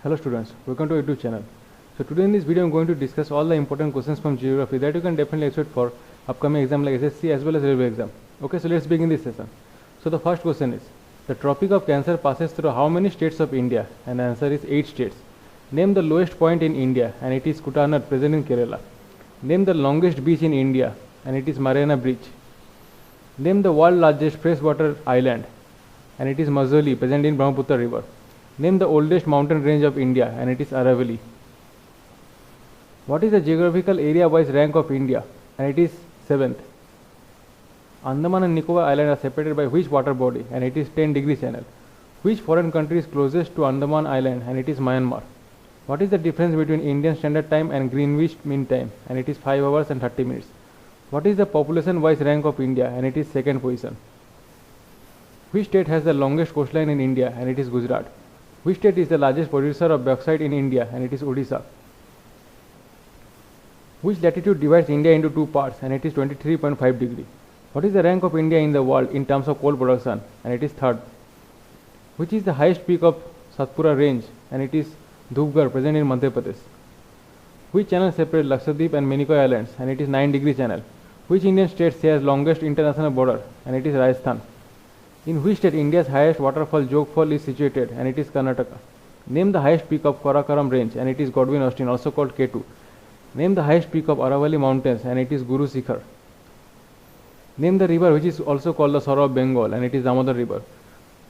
Hello students, welcome to YouTube channel. So today in this video I am going to discuss all the important questions from geography that you can definitely expect for upcoming exam like SSC as well as railway exam. Okay, so let's begin this session. So the first question is, the Tropic of Cancer passes through how many states of India? And the answer is 8 states. Name the lowest point in India, and it is Kuttanar, present in Kerala. Name the longest beach in India, and it is Mariana Beach. Name the world's largest freshwater island, and it is Majuli, present in Brahmaputra river. Name the oldest mountain range of India, and it is Aravalli. What is the geographical area-wise rank of India? And it is 7th. Andaman and Nicobar Island are separated by which water body? And it is 10-degree channel. Which foreign country is closest to Andaman Island? And it is Myanmar. What is the difference between Indian Standard Time and Greenwich Mean Time? And it is 5 hours and 30 minutes. What is the population-wise rank of India? And it is 2nd position. Which state has the longest coastline in India? And it is Gujarat. Which state is the largest producer of bauxite in India? And it is Odisha. Which latitude divides India into two parts? And it is 23.5 degree. What is the rank of India in the world in terms of coal production? And it is 3rd. Which is the highest peak of Satpura range? And it is Dhubgarh, present in Madhya Pradesh. Which channel separates Lakshadweep and Minicoy Islands? And it is 9-degree channel. Which Indian state shares longest international border? And it is Rajasthan. In which state India's highest waterfall Jog Fall is situated? And it is Karnataka. Name the highest peak of Karakoram range? And it is Godwin Austen, also called K2. Name the highest peak of Aravalli mountains? And it is Guru Shikhar. Name the river which is also called the Sorrow of Bengal? And it is Damodar river.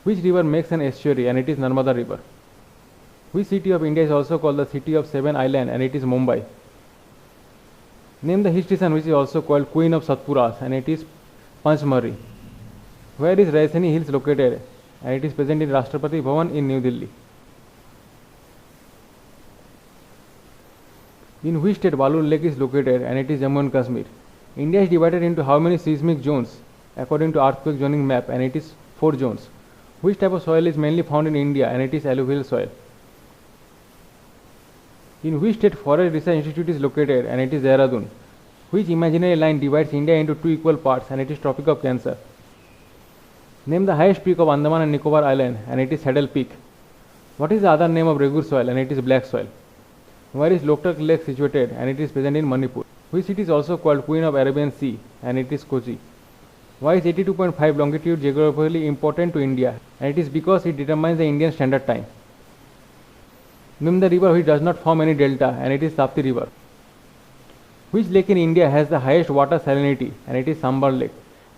Which river makes an estuary? And it is Narmada river. Which city of India is also called the city of 7 islands? And it is Mumbai. Name the hill station which is also called Queen of Satpuras? And it is Panchmari. Where is Raisini Hills located? And it is present in Rashtrapati Bhavan in New Delhi. In which state Balur Lake is located? And it is Jammu and Kashmir. India is divided into how many seismic zones according to earthquake zoning map? And it is 4 zones. Which type of soil is mainly found in India? And it is alluvial soil. In which state Forest Research Institute is located? And it is Dehradun. Which imaginary line divides India into 2 equal parts? And it is Tropic of Cancer. Name the highest peak of Andaman and Nicobar Island? And it is Saddle Peak. What is the other name of Regur soil? And it is black soil. Where is Loktak Lake situated? And it is present in Manipur. Which city is also called Queen of Arabian Sea? And it is Kochi. Why is 82.5 longitude geographically important to India? And it is because it determines the Indian Standard Time. Name the river which does not form any delta? And it is Tapti river. Which lake in India has the highest water salinity? And it is Sambar Lake.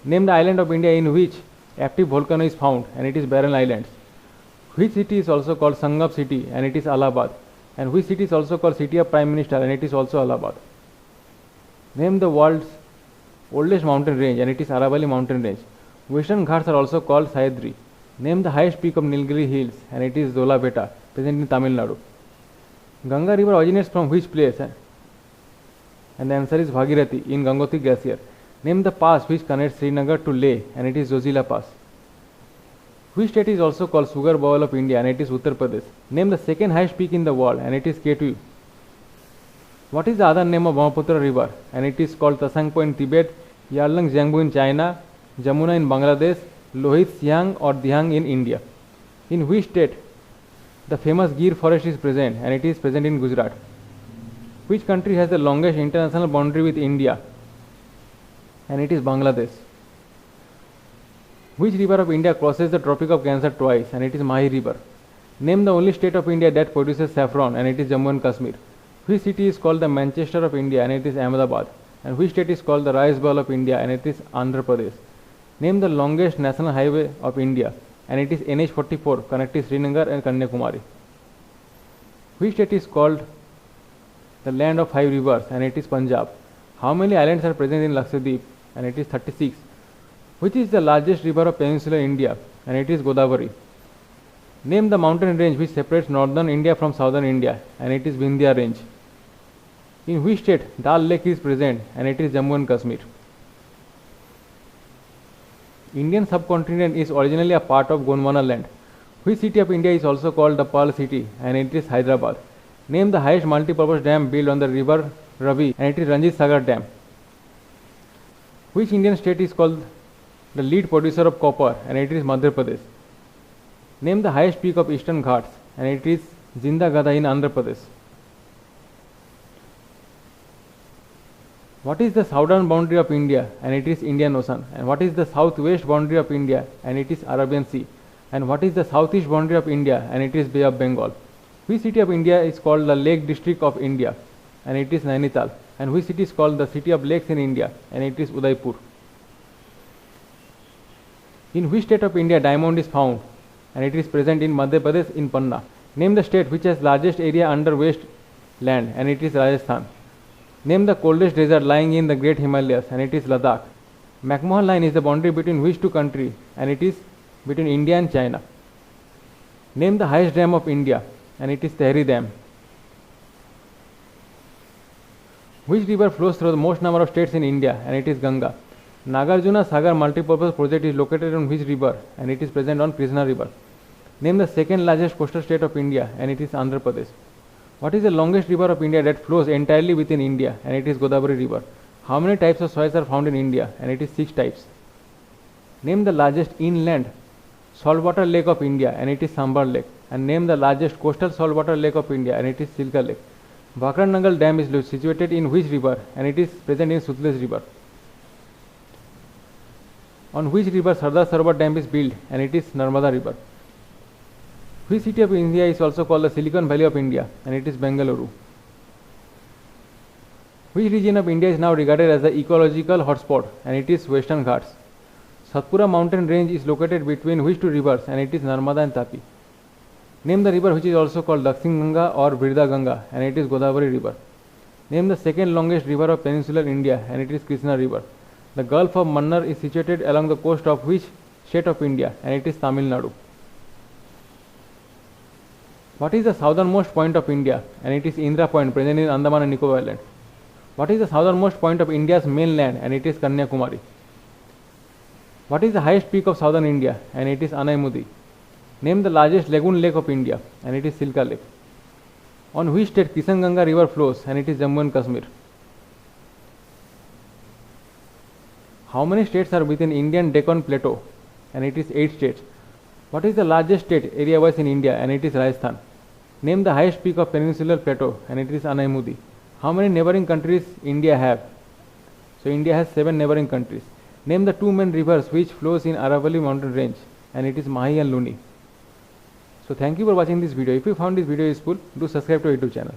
Name the island of India in which active volcano is found? And it is Barren Islands. Which city is also called Sangam city? And it is Allahabad. And which city is also called City of Prime Minister? And it is also Allahabad. Name the world's oldest mountain range? And it is Aravalli mountain range. Western Ghats are also called Sayadri. Name the highest peak of Nilgiri Hills? And it is Dolabeta, present in Tamil Nadu. Ganga river originates from which place? And the answer is Bhagirathi in Gangotri glacier. Name the pass which connects Srinagar to Leh? And it is Zojila Pass. Which state is also called Sugar Bowl of India? And it is Uttar Pradesh. Name the second highest peak in the world? And it is K2. What is the other name of Brahmaputra river? And it is called Tasangpo in Tibet, Yarlung Jiangbu in China, Jamuna in Bangladesh, Lohit Siang or Dihang in India. In which state the famous Gir forest is present? And it is present in Gujarat. Which country has the longest international boundary with India? And it is Bangladesh. Which river of India crosses the Tropic of Cancer twice? And it is Mahi river. Name the only state of India that produces saffron? And it is Jammu and Kashmir. Which city is called the Manchester of India? And it is Ahmedabad. And which state is called the Rice Bowl of India? And it is Andhra Pradesh. Name the longest national highway of India? And it is NH44, connecting Srinagar and Kanyakumari. Which state is called the land of 5 rivers? And it is Punjab. How many islands are present in Lakshadweep? And it is 36. Which is the largest river of peninsular India? And it is Godavari. Name the mountain range which separates northern India from southern India? And it is Vindhya range. In which state Dal Lake is present? And it is Jammu and Kashmir. Indian subcontinent is originally a part of Gondwana land. Which city of India is also called the Pearl City? And it is Hyderabad. Name the highest multi-purpose dam built on the river Ravi? And it is Ranjit Sagar Dam. Which Indian state is called the lead producer of copper? And it is Madhya Pradesh. Name the highest peak of Eastern Ghats, and it is Jinda Gada in Andhra Pradesh. What is the southern boundary of India? And it is Indian Ocean. And what is the southwest boundary of India? And it is Arabian Sea. And what is the southeast boundary of India? And it is Bay of Bengal. Which city of India is called the Lake District of India? And it is Nainital. And which city is called the City of Lakes in India? And it is Udaipur. In which state of India diamond is found? And it is present in Madhya Pradesh in Panna. Name the state which has largest area under waste land, and it is Rajasthan. Name the coldest desert lying in the Great Himalayas, and it is Ladakh. McMahon Line is the boundary between which two countries? And it is between India and China. Name the highest dam of India, and it is Tehri Dam. Which river flows through the most number of states in India? And it is Ganga. Nagarjuna Sagar multipurpose project is located on which river? And it is present on Krishna river. Name the second largest coastal state of India, and it is Andhra Pradesh. What is the longest river of India that flows entirely within India? And it is Godavari river. How many types of soils are found in India? And it is 6 types. Name the largest inland saltwater lake of India, and it is Sambar Lake. And name the largest coastal saltwater lake of India, and it is Silka Lake. Vakranangal Dam is situated in which river? And it is present in Sutlej river. On which river Sardar Sarovar Dam is built? And it is Narmada river. Which city of India is also called the Silicon Valley of India? And it is Bengaluru. Which region of India is now regarded as the ecological hotspot? And it is Western Ghats. Satpura mountain range is located between which two rivers? And it is Narmada and Tapi. Name the river which is also called Dakshin Ganga or Virda Ganga, and it is Godavari river. Name the second longest river of peninsular India, and it is Krishna river. The Gulf of Mannar is situated along the coast of which state of India? And it is Tamil Nadu. What is the southernmost point of India? And it is Indra Point, present in Andaman and Nicobar Island. What is the southernmost point of India's mainland? And it is Kanyakumari. What is the highest peak of southern India? And it is Anaimudi. Name the largest lagoon lake of India, and it is Silka Lake. On which state Kishan Ganga river flows? And it is Jammu and Kashmir. How many states are within Indian Deccan Plateau? And it is 8 states. What is the largest state area-wise in India? And it is Rajasthan. Name the highest peak of peninsular plateau, and it is Anaimudi. How many neighboring countries India have? So India has 7 neighboring countries. Name the 2 main rivers which flows in Aravalli mountain range, and it is Mahi and Luni. So thank you for watching this video. If you found this video useful, do subscribe to our YouTube channel.